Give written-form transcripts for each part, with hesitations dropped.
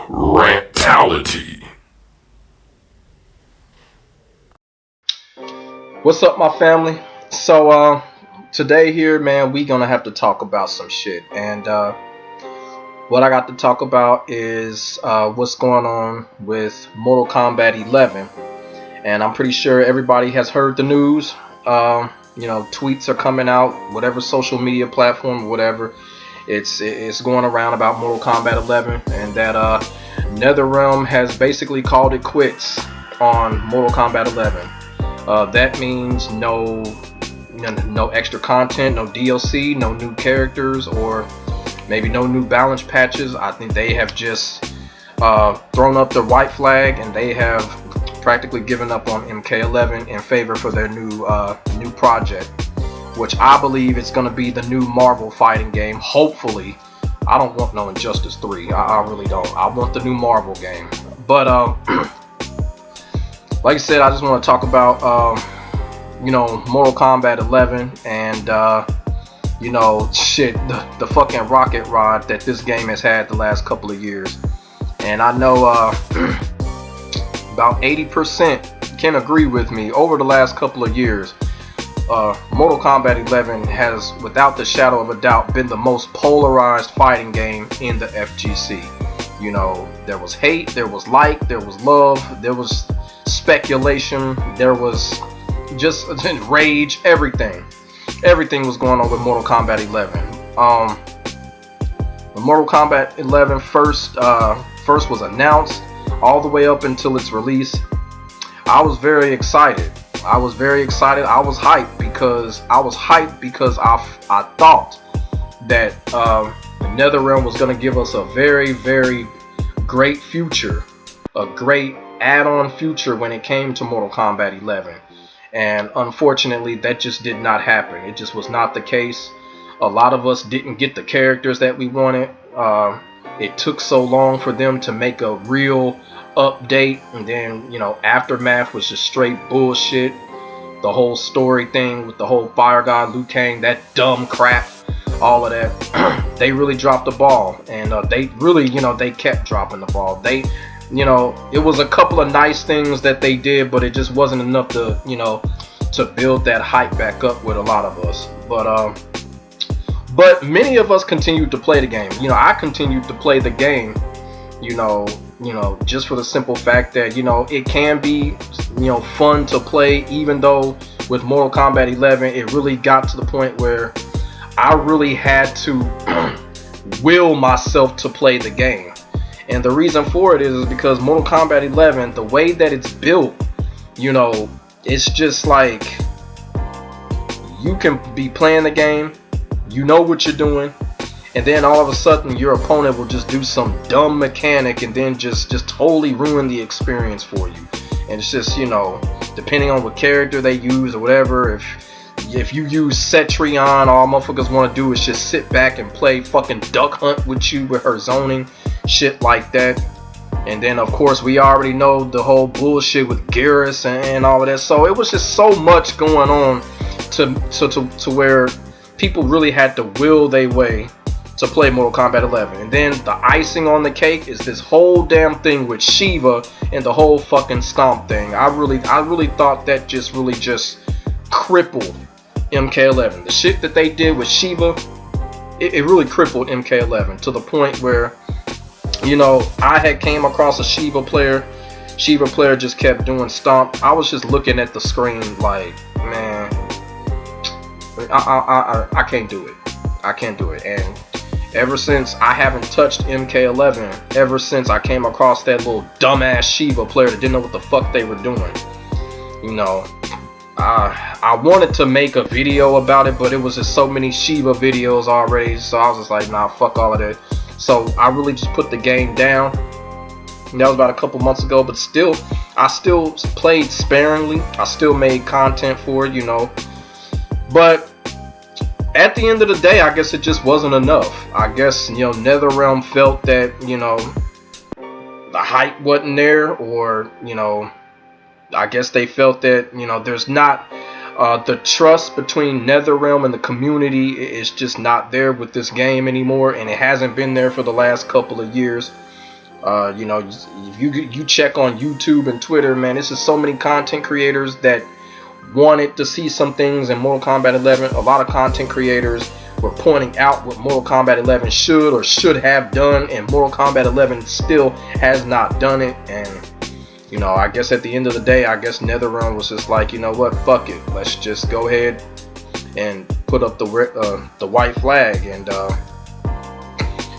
Rantality. What's up, my family? So today here, man, we gonna have to talk about some shit. And what I got to talk about is what's going on with Mortal Kombat 11. And I'm pretty sure everybody has heard the news. Tweets are coming out, whatever social media platform, whatever. It's going around about Mortal Kombat 11, and that Netherrealm has basically called it quits on Mortal Kombat 11. That means no extra content, no DLC, no new characters, or maybe no new balance patches. I think they have just thrown up the white flag, and they have practically given up on MK11 in favor for their new project, which I believe is going to be the new Marvel fighting game. Hopefully, I don't want no Injustice 3. I really don't. I want the new Marvel game. But like I said, I just want to talk about Mortal Kombat 11 and the fucking rocket rod that this game has had the last couple of years. And I know about 80% can agree with me. Over the last couple of years, Mortal Kombat 11 has, without the shadow of a doubt, been the most polarized fighting game in the FGC. You know, there was hate, there was like, there was love, there was speculation, there was just rage, everything was going on with Mortal Kombat 11. The Mortal Kombat 11 first was announced, all the way up until its release. I was very excited. I was hyped because I thought that Netherrealm was going to give us a very, very great future, a great add-on future when it came to Mortal Kombat 11. And unfortunately, that just did not happen. It just was not the case. A lot of us didn't get the characters that we wanted. It took so long for them to make a real update, and then Aftermath was just straight bullshit. The whole story thing with the whole Fire God Liu Kang, that dumb crap, all of that, they really dropped the ball. And they really, they kept dropping the ball. It was a couple of nice things that they did, but it just wasn't enough to to build that hype back up with a lot of us. But many of us continued to play the game. I continued to play the game, just for the simple fact that it can be fun to play. Even though with Mortal Kombat 11 it really got to the point where I really had to will myself to play the game. And the reason for it is because Mortal Kombat 11, the way that it's built, it's just like you can be playing the game, you know what you're doing, and then all of a sudden your opponent will just do some dumb mechanic and then just totally ruin the experience for you. And it's just, depending on what character they use or whatever, if you use Cetrion, all motherfuckers want to do is just sit back and play fucking Duck Hunt with you with her zoning, shit like that. And then of course we already know the whole bullshit with Garrus and all of that. So it was just so much going on to where people really had to will their way to play Mortal Kombat 11. And then the icing on the cake is this whole damn thing with Shiva and the whole fucking stomp thing. I really thought that just crippled MK11. The shit that they did with Shiva, it really crippled MK11 to the point where I had came across a Shiva player just kept doing stomp. I was just looking at the screen like, man, I can't do it. I can't do it. And ever since I haven't touched MK11, ever since I came across that little dumbass Shiva player that didn't know what the fuck they were doing, I wanted to make a video about it, but it was just so many Shiva videos already, so I was just like, nah, fuck all of that. So I really just put the game down. And that was about a couple months ago, but still, I still played sparingly. I still made content for it, But at the end of the day, I guess it just wasn't enough. I guess, Netherrealm felt that, the hype wasn't there, or, I guess they felt that, there's not the trust between Netherrealm and the community is just not there with this game anymore, and it hasn't been there for the last couple of years. You know, if you check on YouTube and Twitter, man, this is so many content creators that wanted to see some things in Mortal Kombat 11. A lot of content creators were pointing out what Mortal Kombat 11 should or should have done, and Mortal Kombat 11 still has not done it. And you know, I guess at the end of the day, I guess Netherrealm was just like, you know what, fuck it, let's just go ahead and put up the white flag. And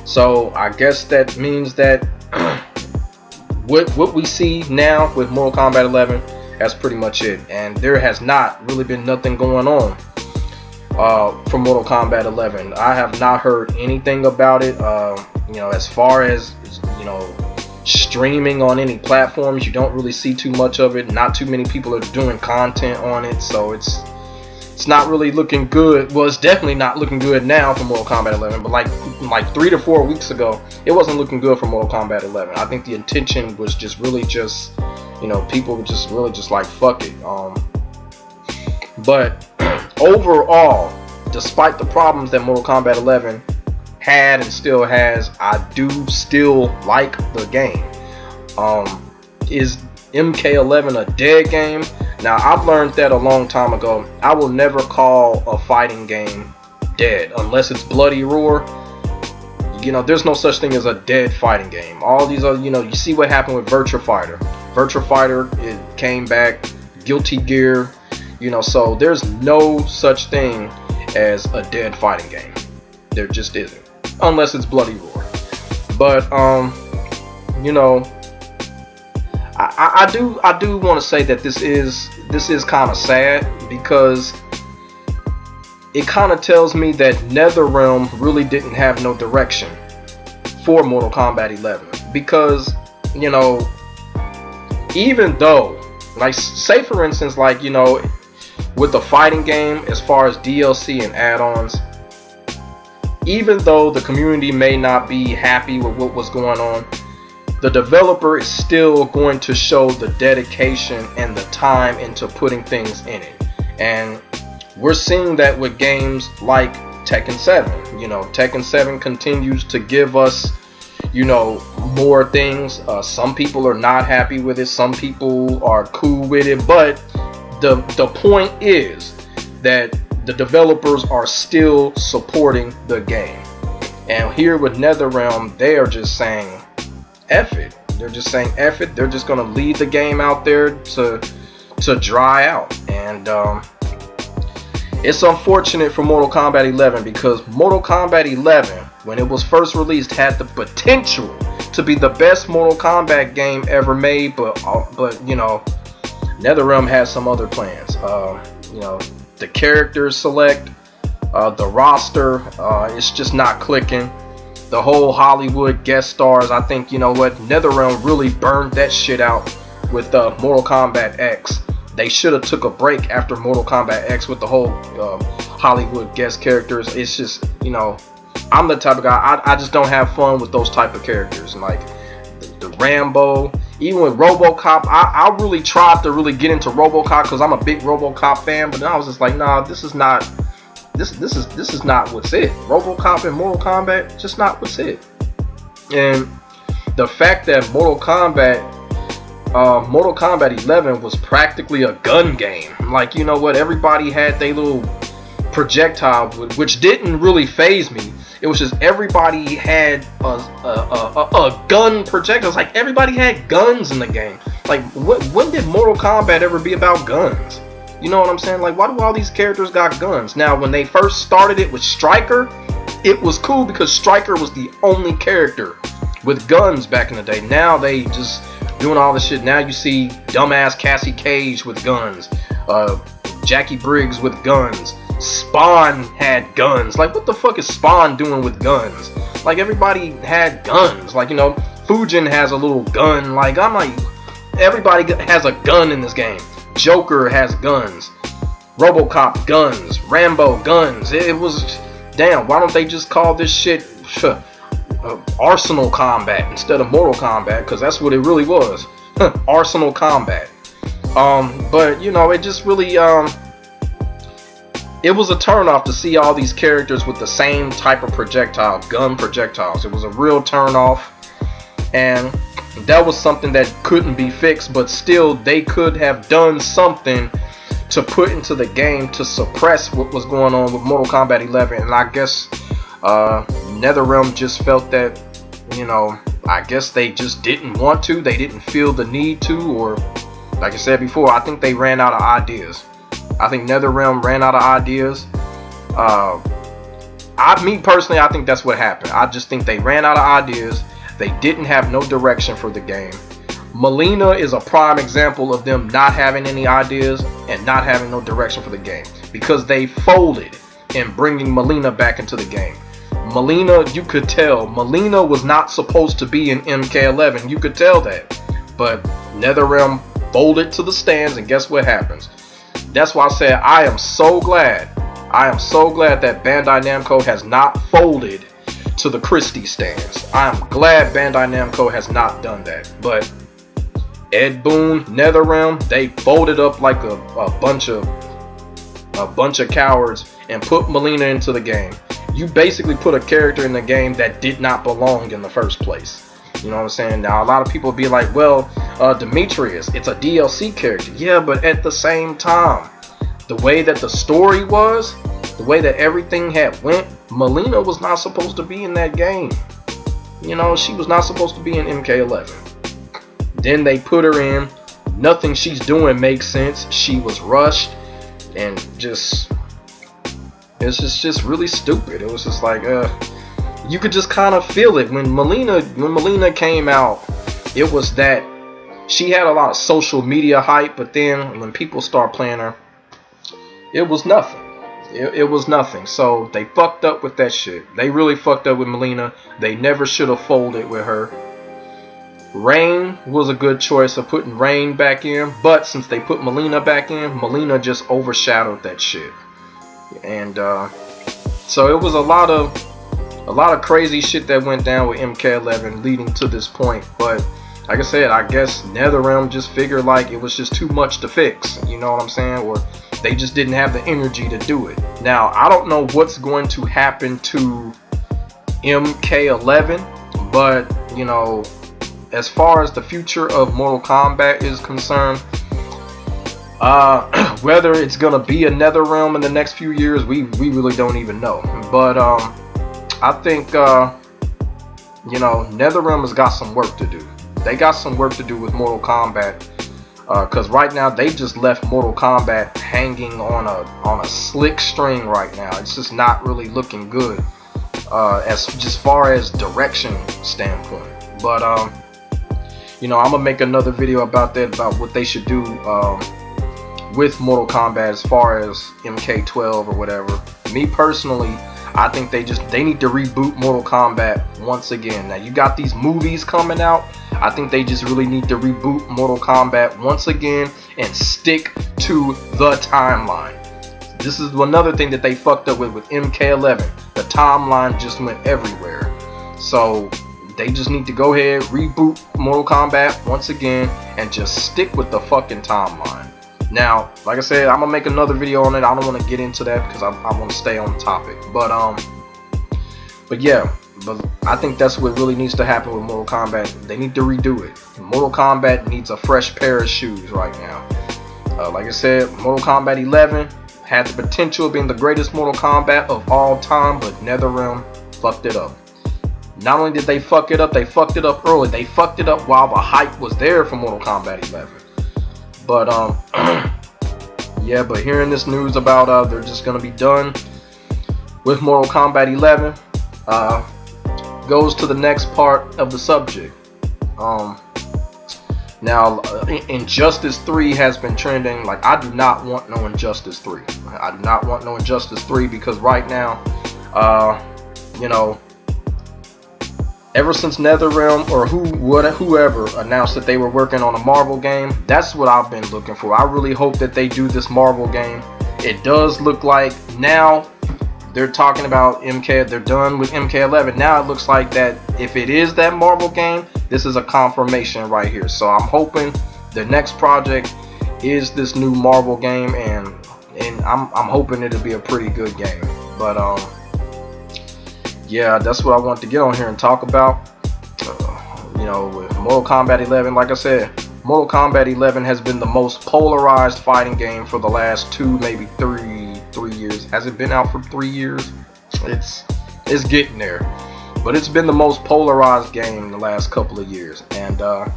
so I guess that means that what we see now with Mortal Kombat 11, that's pretty much it. And there has not really been nothing going on for Mortal Kombat 11. I have not heard anything about it. You know, as far as, you know, streaming on any platforms, you don't really see too much of it. Not too many people are doing content on it, so it's not really looking good. Well, it's definitely not looking good now for Mortal Kombat 11, but like 3 to 4 weeks ago, it wasn't looking good for Mortal Kombat 11. I think the intention was just really just, you know, people were just really just like, fuck it. But overall, despite the problems that Mortal Kombat 11 had and still has, I do still like the game. Is MK11 a dead game? Now, I've learned that a long time ago. I will never call a fighting game dead unless it's Bloody Roar. You know, there's no such thing as a dead fighting game. All these are, you know, you see what happened with Virtua Fighter. Virtua Fighter, it came back. Guilty Gear, you know, so there's no such thing as a dead fighting game. There just isn't, unless it's Bloody Roar. But you know, I do want to say that this is kind of sad, because it kind of tells me that Netherrealm really didn't have no direction for Mortal Kombat 11. Because, you know, even though, like, say for instance, like, you know, with the fighting game, as far as DLC and add-ons, even though the community may not be happy with what was going on, the developer is still going to show the dedication and the time into putting things in it. And we're seeing that with games like Tekken 7. You know, Tekken 7 continues to give us, you know, more things. Some people are not happy with it. Some people are cool with it. But the point is that the developers are still supporting the game. And here with Netherrealm, they are just saying, F it. They're just saying F it. They're just gonna leave the game out there to dry out. And it's unfortunate for Mortal Kombat 11, because Mortal Kombat 11, when it was first released, had the potential to be the best Mortal Kombat game ever made. But you know, Netherrealm has some other plans. You know, the characters select, the roster, it's just not clicking. The whole Hollywood guest stars, I think, you know what, Netherrealm really burned that shit out with Mortal Kombat X. They should have took a break after Mortal Kombat X with the whole Hollywood guest characters. It's just, you know, I'm the type of guy, I just don't have fun with those type of characters. Like the Rambo, even with RoboCop, I really tried to really get into RoboCop because I'm a big RoboCop fan, but then I was just like, nah, this is not what's it. RoboCop and Mortal Kombat, just not what's it. And the fact that Mortal Kombat 11 was practically a gun game. Like, you know what, everybody had their little projectile, which didn't really phase me. It was just everybody had a gun projectile. It's like everybody had guns in the game. Like, when did Mortal Kombat ever be about guns? You know what I'm saying? Like, why do all these characters got guns? Now, when they first started it with Stryker, it was cool because Stryker was the only character with guns back in the day. Now they just doing all this shit. Now you see dumbass Cassie Cage with guns, Jackie Briggs with guns, Spawn had guns. Like, what the fuck is Spawn doing with guns? Like, everybody had guns. Like, you know, Fujin has a little gun. Like, I'm like, everybody has a gun in this game. Joker has guns, RoboCop guns, Rambo guns. It was, damn, why don't they just call this shit Arsenal Combat instead of Mortal Kombat? Because that's what it really was. Arsenal Combat. But you know, it just really it was a turnoff to see all these characters with the same type of projectile, gun projectiles. It was a real turnoff. and that was something that couldn't be fixed, but still they could have done something to put into the game to suppress what was going on with Mortal Kombat 11. And I guess Netherrealm just felt that, you know, I guess they just didn't want to, they didn't feel the need to, or like I said before, I think they ran out of ideas. I think Netherrealm ran out of ideas. Me personally, I think that's what happened. I just think they ran out of ideas. They didn't have no direction for the game. Melina is a prime example of them not having any ideas and not having no direction for the game, because they folded in bringing Melina back into the game. Melina, you could tell, Melina was not supposed to be in MK11. You could tell that. But Netherrealm folded to the stands, and guess what happens? That's why I said I am so glad that Bandai Namco has not folded to the Christie stands. I am glad Bandai Namco has not done that. But Ed Boon, Netherrealm, they folded up like a bunch of cowards and put Melina into the game. You basically put a character in the game that did not belong in the first place. You know what I'm saying? Now a lot of people be like, well, Demetrius, it's a DLC character. Yeah, but at the same time, the way that the story was, the way that everything had went, Melina was not supposed to be in that game. You know, she was not supposed to be in MK11. Then they put her in. Nothing she's doing makes sense. She was rushed, and just, it's just really stupid. It was just like, you could just kind of feel it when Melina came out. It was that she had a lot of social media hype, but then when people start playing her, it was nothing. It was nothing. So they fucked up with that shit. They really fucked up with Melina. They never should have folded with her. Rain was a good choice of putting Rain back in, but since they put Melina back in, Melina just overshadowed that shit. And so it was a lot of crazy shit that went down with MK11 leading to this point. But like I said, I guess Netherrealm just figured like it was just too much to fix. You know what I'm saying? Or they just didn't have the energy to do it. Now, I don't know what's going to happen to MK11, but, you know, as far as the future of Mortal Kombat is concerned, whether it's going to be a Netherrealm in the next few years, we really don't even know. But I think, you know, Netherrealm has got some work to do. They got some work to do with Mortal Kombat. Because right now they just left Mortal Kombat hanging on a slick string right now. It's just not really looking good as just far as direction standpoint. But you know, I'm gonna make another video about that, about what they should do with Mortal Kombat as far as MK12 or whatever. Me personally, I think they need to reboot Mortal Kombat once again. Now you got these movies coming out. I think they just really need to reboot Mortal Kombat once again and stick to the timeline. This is another thing that they fucked up with MK11. The timeline just went everywhere. So they just need to go ahead, reboot Mortal Kombat once again, and just stick with the fucking timeline. Now, like I said, I'm gonna make another video on it. I don't want to get into that because I want to stay on the topic. But yeah. But I think that's what really needs to happen with Mortal Kombat. They need to redo it. Mortal Kombat needs a fresh pair of shoes right now. Like I said, Mortal Kombat 11 had the potential of being the greatest Mortal Kombat of all time, but NetherRealm fucked it up. Not only did they fuck it up early. They fucked it up while the hype was there for Mortal Kombat 11. But yeah. But hearing this news about they're just gonna be done with Mortal Kombat 11. Goes to the next part of the subject. Now, Injustice 3 has been trending. Like, I do not want no Injustice 3. I do not want no Injustice 3 because right now, you know, ever since NetherRealm or whoever announced that they were working on a Marvel game, that's what I've been looking for. I really hope that they do this Marvel game. It does look like now they're talking about they're done with MK11. Now it looks like that if it is that Marvel game, this is a confirmation right here. So I'm hoping the next project is this new Marvel game, and I'm hoping it'll be a pretty good game. But yeah, that's what I want to get on here and talk about. You know, with Mortal Kombat 11, like I said, Mortal Kombat 11 has been the most polarized fighting game for the last 2, maybe 3 years. Has it been out for 3 years? It's getting there, but it's been the most polarized game in the last couple of years, and the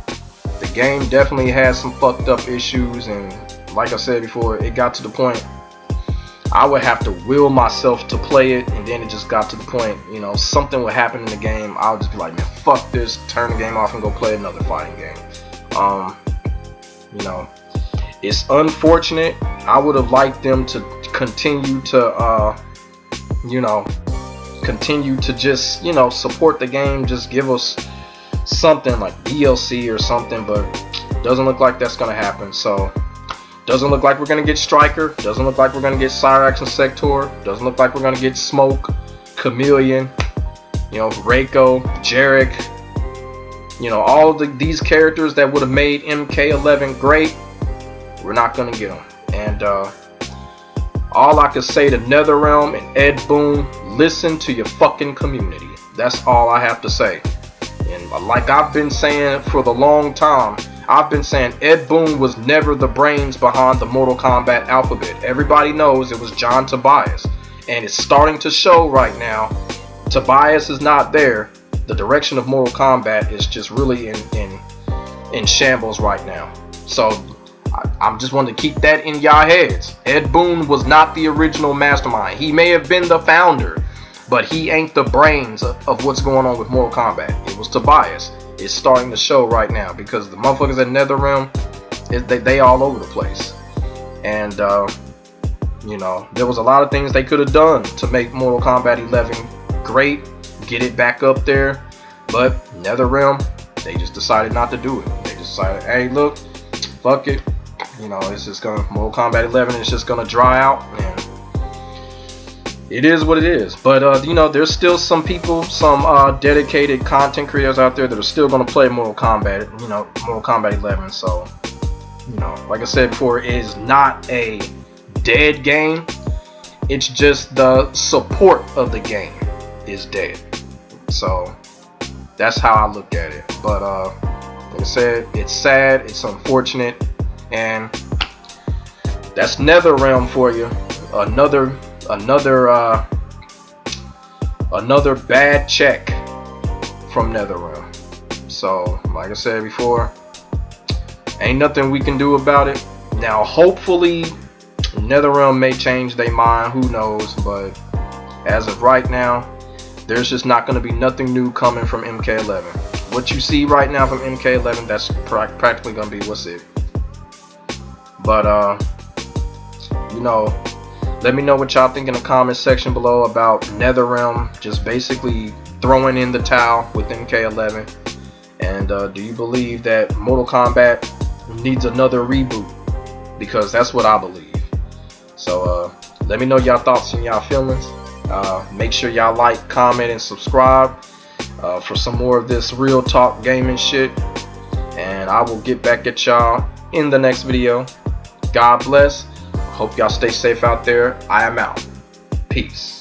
game definitely has some fucked up issues. And like I said before, it got to the point I would have to will myself to play it, and then it just got to the point, you know, something would happen in the game, I would just be like, man, fuck this, turn the game off and go play another fighting game. You know, it's unfortunate. I would have liked them to continue to you know, continue to just, you know, support the game, just give us something like DLC or something, but doesn't look like that's gonna happen. So doesn't look like we're gonna get Striker, doesn't look like we're gonna get Cyrax and Sector, doesn't look like we're gonna get Smoke, Chameleon, you know, Reiko, Jarek, you know, all of these characters that would have made MK11 great. We're not gonna get them. And all I could say to Netherrealm and Ed Boon, listen to your fucking community. That's all I have to say. And like I've been saying for the long time, I've been saying Ed Boon was never the brains behind the Mortal Kombat alphabet. Everybody knows it was John Tobias, and it's starting to show right now. Tobias is not there. The direction of Mortal Kombat is just really in shambles right now. So I'm just wanting to keep that in y'all heads. Ed Boon was not the original mastermind. He may have been the founder, but he ain't the brains of what's going on with Mortal Kombat. It was Tobias. It's starting to show right now because the motherfuckers at Netherrealm, they all over the place. And you know, there was a lot of things they could have done to make Mortal Kombat 11 great, get it back up there, but Netherrealm, they just decided not to do it. They decided, hey, look, fuck it. You know, it's just gonna, Mortal Kombat 11 is just gonna dry out, and it is what it is. But you know, there's still some people, some dedicated content creators out there that are still gonna play Mortal Kombat. You know, Mortal Kombat 11. So, you know, like I said before, it is not a dead game. It's just the support of the game is dead. So that's how I look at it. But like I said, it's sad, it's unfortunate, and that's Netherrealm for you. Another bad check from Netherrealm. So like I said before, ain't nothing we can do about it. Now hopefully Netherrealm may change their mind, who knows, but as of right now, there's just not going to be nothing new coming from MK11. What you see right now from MK11, that's practically going to be what's it. But you know, let me know what y'all think in the comment section below about Netherrealm just basically throwing in the towel with MK11. And do you believe that Mortal Kombat needs another reboot? Because that's what I believe. So let me know y'all thoughts and y'all feelings. Make sure y'all like, comment, and subscribe for some more of this real talk gaming shit. And I will get back at y'all in the next video. God bless. Hope y'all stay safe out there. I am out. Peace.